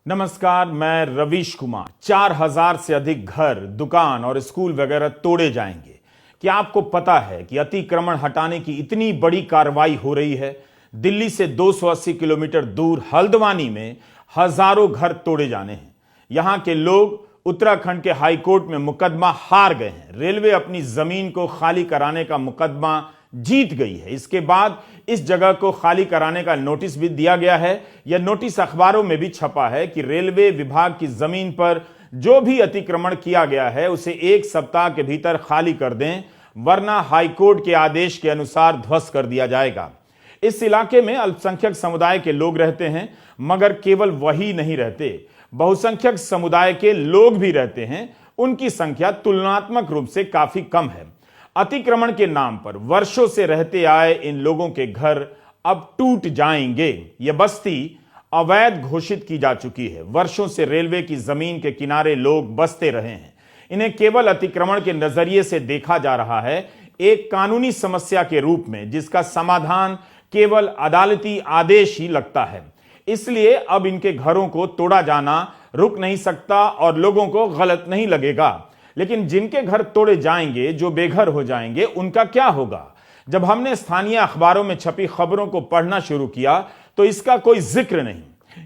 नमस्कार, मैं रवीश कुमार। 4000 से अधिक घर, दुकान और स्कूल वगैरह तोड़े जाएंगे। क्या आपको पता है कि अतिक्रमण हटाने की इतनी बड़ी कार्रवाई हो रही है? दिल्ली से 280 किलोमीटर दूर हल्द्वानी में हजारों घर तोड़े जाने हैं। यहां के लोग उत्तराखंड के हाई कोर्ट में मुकदमा हार गए हैं। रेलवे अपनी जमीन को खाली कराने का मुकदमा जीत गई है। इसके बाद इस जगह को खाली कराने का नोटिस भी दिया गया है। यह नोटिस अखबारों में भी छपा है कि रेलवे विभाग की जमीन पर जो भी अतिक्रमण किया गया है उसे 1 सप्ताह के भीतर खाली कर दें, वरना हाईकोर्ट के आदेश के अनुसार ध्वस्त कर दिया जाएगा। इस इलाके में अल्पसंख्यक समुदाय के लोग रहते हैं, मगर केवल वही नहीं रहते, बहुसंख्यक समुदाय के लोग भी रहते हैं। उनकी संख्या तुलनात्मक रूप से काफी कम है। अतिक्रमण के नाम पर वर्षों से रहते आए इन लोगों के घर अब टूट जाएंगे। यह बस्ती अवैध घोषित की जा चुकी है। वर्षों से रेलवे की जमीन के किनारे लोग बसते रहे हैं। इन्हें केवल अतिक्रमण के नजरिए से देखा जा रहा है, एक कानूनी समस्या के रूप में, जिसका समाधान केवल अदालती आदेश ही लगता है। इसलिए अब इनके घरों को तोड़ा जाना रुक नहीं सकता और लोगों को गलत नहीं लगेगा। लेकिन जिनके घर तोड़े जाएंगे, जो बेघर हो जाएंगे, उनका क्या होगा? जब हमने स्थानीय अखबारों में छपी खबरों को पढ़ना शुरू किया तो इसका कोई जिक्र नहीं।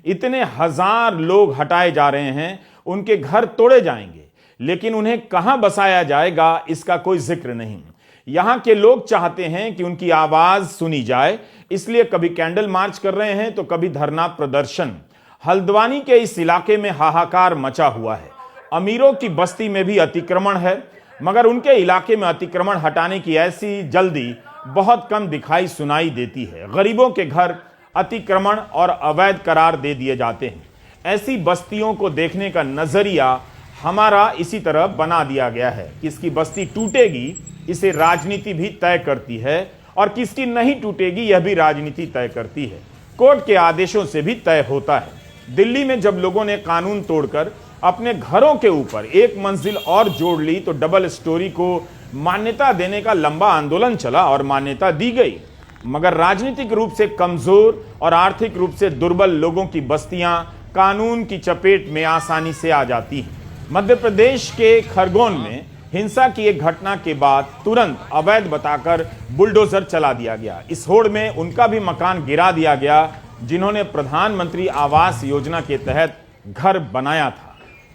इतने हजार लोग हटाए जा रहे हैं, उनके घर तोड़े जाएंगे, लेकिन उन्हें कहां बसाया जाएगा इसका कोई जिक्र नहीं। यहां के लोग चाहते हैं कि उनकी आवाज सुनी जाए, इसलिए कभी कैंडल मार्च कर रहे हैं तो कभी धरना प्रदर्शन। हल्द्वानी के इस इलाके में हाहाकार मचा हुआ है। अमीरों की बस्ती में भी अतिक्रमण है, मगर उनके इलाके में अतिक्रमण हटाने की ऐसी जल्दी बहुत कम दिखाई सुनाई देती है। गरीबों के घर अतिक्रमण और अवैध करार दे दिए जाते हैं। ऐसी बस्तियों को देखने का नजरिया हमारा इसी तरह बना दिया गया है। किसकी बस्ती टूटेगी इसे राजनीति भी तय करती है, और किसकी नहीं टूटेगी यह भी राजनीति तय करती है। कोर्ट के आदेशों से भी तय होता है। दिल्ली में जब लोगों ने कानून तोड़कर अपने घरों के ऊपर एक मंजिल और जोड़ ली तो डबल स्टोरी को मान्यता देने का लंबा आंदोलन चला और मान्यता दी गई। मगर राजनीतिक रूप से कमजोर और आर्थिक रूप से दुर्बल लोगों की बस्तियां कानून की चपेट में आसानी से आ जाती हैं। मध्य प्रदेश के खरगोन में हिंसा की एक घटना के बाद तुरंत अवैध बताकर बुलडोजर चला दिया गया। इस होड़ में उनका भी मकान गिरा दिया गया जिन्होंने प्रधानमंत्री आवास योजना के तहत घर बनाया था।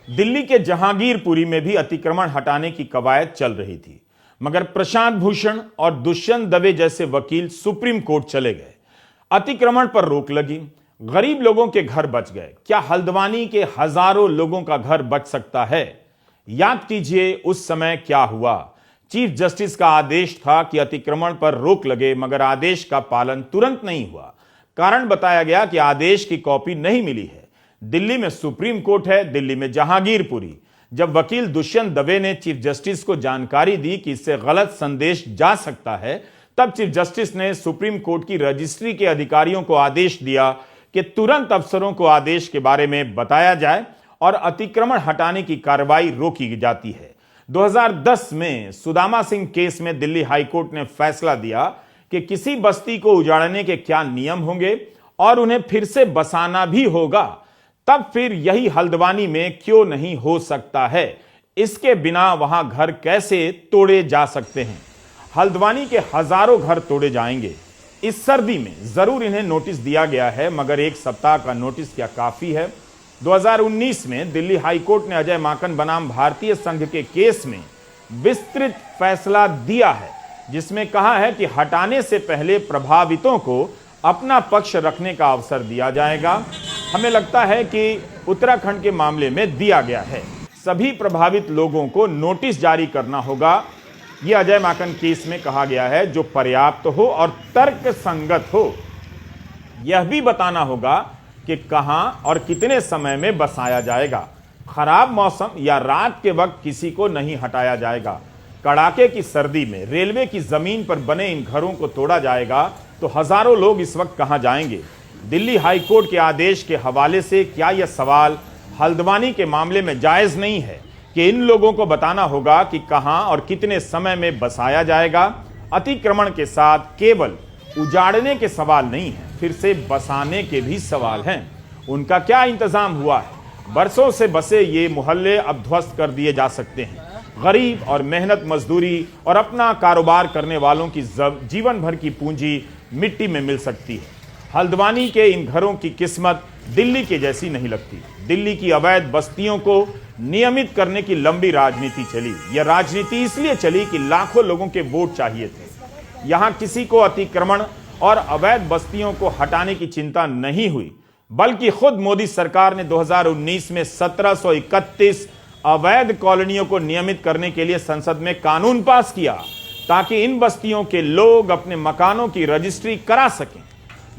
दिल्ली के जहांगीरपुरी में भी अतिक्रमण हटाने की कवायद चल रही थी, मगर प्रशांत भूषण और दुष्यंत दवे जैसे वकील सुप्रीम कोर्ट चले गए। अतिक्रमण पर रोक लगी, गरीब लोगों के घर बच गए। क्या हल्द्वानी के हजारों लोगों का घर बच सकता है? याद कीजिए उस समय क्या हुआ। चीफ जस्टिस का आदेश था कि अतिक्रमण पर रोक लगे, मगर आदेश का पालन तुरंत नहीं हुआ। कारण बताया गया कि आदेश की कॉपी नहीं मिली है। दिल्ली में सुप्रीम कोर्ट है, दिल्ली में जहांगीरपुरी। जब वकील दुष्यंत दवे ने चीफ जस्टिस को जानकारी दी कि इससे गलत संदेश जा सकता है, तब चीफ जस्टिस ने सुप्रीम कोर्ट की रजिस्ट्री के अधिकारियों को आदेश दिया कि तुरंत अफसरों को आदेश के बारे में बताया जाए और अतिक्रमण हटाने की कार्रवाई रोकी जाती है। 2010 में सुदामा सिंह केस में दिल्ली हाईकोर्ट ने फैसला दिया कि किसी बस्ती को उजाड़ने के क्या नियम होंगे और उन्हें फिर से बसाना भी होगा। तब फिर यही हल्द्वानी में क्यों नहीं हो सकता है? इसके बिना वहां घर कैसे तोड़े जा सकते हैं? हल्द्वानी के हजारों घर तोड़े जाएंगे। इस सर्दी में जरूर इन्हें नोटिस दिया गया है, मगर 1 सप्ताह का नोटिस क्या काफी है? 2019 में दिल्ली हाईकोर्ट ने अजय माकन बनाम भारतीय संघ के केस में विस्तृत फैसला दिया है, जिसमें कहा है कि हटाने से पहले प्रभावितों को अपना पक्ष रखने का अवसर दिया जाएगा। हमें लगता है कि उत्तराखंड के मामले में दिया गया है। सभी प्रभावित लोगों को नोटिस जारी करना होगा। यह अजय माकन केस में कहा गया है, जो पर्याप्त हो और तर्क संगत हो। यह भी बताना होगा कि कहां और कितने समय में बसाया जाएगा। खराब मौसम या रात के वक्त किसी को नहीं हटाया जाएगा। कड़ाके की सर्दी में रेलवे की जमीन पर बने इन घरों को तोड़ा जाएगा तो हजारों लोग इस वक्त कहां जाएंगे? दिल्ली हाईकोर्ट के आदेश के हवाले से क्या यह सवाल हल्द्वानी के मामले में जायज नहीं है कि इन लोगों को बताना होगा कि कहां और कितने समय में बसाया जाएगा? अतिक्रमण के साथ केवल उजाड़ने के सवाल नहीं है, फिर से बसाने के भी सवाल हैं। उनका क्या इंतजाम हुआ है? बरसों से बसे ये मोहल्ले अब ध्वस्त कर दिए जा सकते हैं। गरीब और मेहनत मजदूरी और अपना कारोबार करने वालों की जीवन भर की पूंजी मिट्टी में मिल सकती है। हल्द्वानी के इन घरों की किस्मत दिल्ली के जैसी नहीं लगती। दिल्ली की अवैध बस्तियों को नियमित करने की लंबी राजनीति चली। यह राजनीति इसलिए चली कि लाखों लोगों के वोट चाहिए थे। यहां किसी को अतिक्रमण और अवैध बस्तियों को हटाने की चिंता नहीं हुई, बल्कि खुद मोदी सरकार ने 2019 में 1731 अवैध कॉलोनियों को नियमित करने के लिए संसद में कानून पास किया, ताकि इन बस्तियों के लोग अपने मकानों की रजिस्ट्री करा सकें।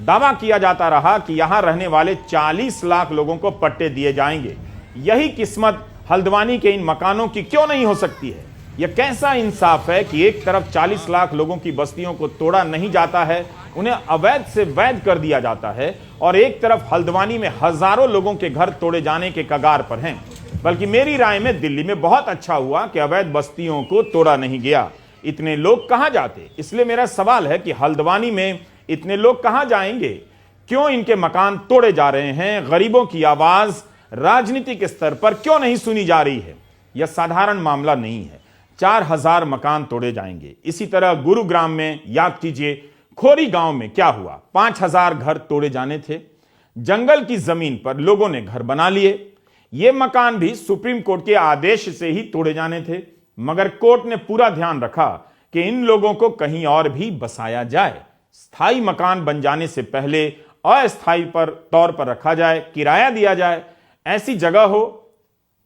दावा किया जाता रहा कि यहां रहने वाले 40 लाख लोगों को पट्टे दिए जाएंगे। यही किस्मत हल्द्वानी के इन मकानों की क्यों नहीं हो सकती है? यह कैसा इंसाफ है कि एक तरफ 40 लाख लोगों की बस्तियों को तोड़ा नहीं जाता है, उन्हें अवैध से वैध कर दिया जाता है, और एक तरफ हल्द्वानी में हजारों लोगों के घर तोड़े जाने के कगार पर हैं। बल्कि मेरी राय में दिल्ली में बहुत अच्छा हुआ कि अवैध बस्तियों को तोड़ा नहीं गया। इतने लोग कहां जाते? इसलिए मेरा सवाल है कि हल्द्वानी में इतने लोग कहां जाएंगे? क्यों इनके मकान तोड़े जा रहे हैं? गरीबों की आवाज राजनीतिक स्तर पर क्यों नहीं सुनी जा रही है? यह साधारण मामला नहीं है। 4000 मकान तोड़े जाएंगे। इसी तरह गुरुग्राम में याद कीजिए, खोरी गांव में क्या हुआ? 5000 घर तोड़े जाने थे। जंगल की जमीन पर लोगों ने घर बना लिए। ये मकान भी सुप्रीम कोर्ट के आदेश से ही तोड़े जाने थे, मगर कोर्ट ने पूरा ध्यान रखा कि इन लोगों को कहीं और भी बसाया जाए। स्थायी मकान बन जाने से पहले अस्थायी तौर पर रखा जाए, किराया दिया जाए। ऐसी जगह हो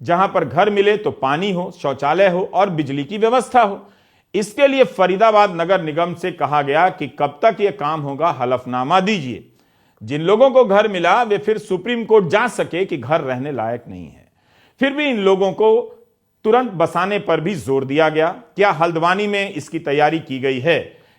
जहां पर घर मिले तो पानी हो, शौचालय हो और बिजली की व्यवस्था हो। इसके लिए फरीदाबाद नगर निगम से कहा गया कि कब तक यह काम होगा, हलफनामा दीजिए। जिन लोगों को घर मिला वे फिर सुप्रीम कोर्ट जा सके कि घर रहने लायक नहीं है। फिर भी इन लोगों को तुरंत बसाने पर भी जोर दिया गया। क्या हल्द्वानी में इसकी तैयारी की गई है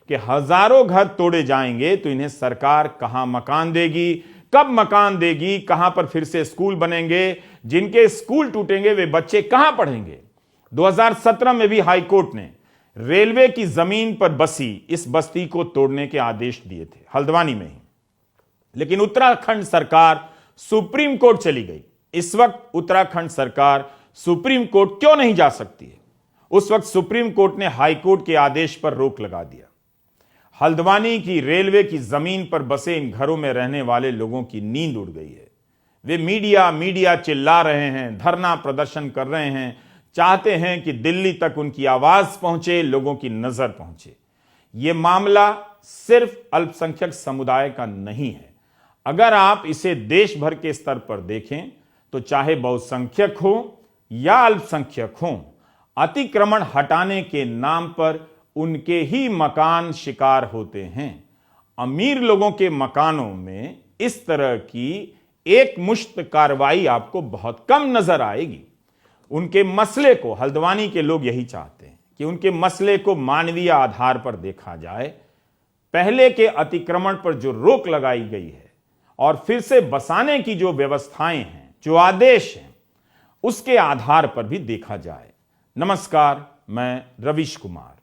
कि हजारों घर तोड़े जाएंगे तो इन्हें सरकार कहां मकान देगी, कब मकान देगी, कहां पर फिर से स्कूल बनेंगे? जिनके स्कूल टूटेंगे वे बच्चे कहां पढ़ेंगे? 2017 में भी हाई कोर्ट ने रेलवे की जमीन पर बसी इस बस्ती को तोड़ने के आदेश दिए थे, हल्द्वानी में ही। लेकिन उत्तराखंड सरकार सुप्रीम कोर्ट चली गई। इस वक्त उत्तराखंड सरकार सुप्रीम कोर्ट क्यों नहीं जा सकती है? उस वक्त सुप्रीम कोर्ट ने हाई कोर्ट के आदेश पर रोक लगा दिया। हल्द्वानी की रेलवे की जमीन पर बसे इन घरों में रहने वाले लोगों की नींद उड़ गई है। वे मीडिया चिल्ला रहे हैं, धरना प्रदर्शन कर रहे हैं, चाहते हैं कि दिल्ली तक उनकी आवाज पहुंचे, लोगों की नजर पहुंचे। यह मामला सिर्फ अल्पसंख्यक समुदाय का नहीं है। अगर आप इसे देश भर के स्तर पर देखें तो चाहे बहुसंख्यक हो या अल्पसंख्यक हो, अतिक्रमण हटाने के नाम पर उनके ही मकान शिकार होते हैं। अमीर लोगों के मकानों में इस तरह की एक मुश्त कार्रवाई आपको बहुत कम नजर आएगी। उनके मसले को, हल्द्वानी के लोग यही चाहते हैं कि उनके मसले को मानवीय आधार पर देखा जाए। पहले के अतिक्रमण पर जो रोक लगाई गई है और फिर से बसाने की जो व्यवस्थाएं हैं, जो आदेश हैं, उसके आधार पर भी देखा जाए। नमस्कार, मैं रवीश कुमार।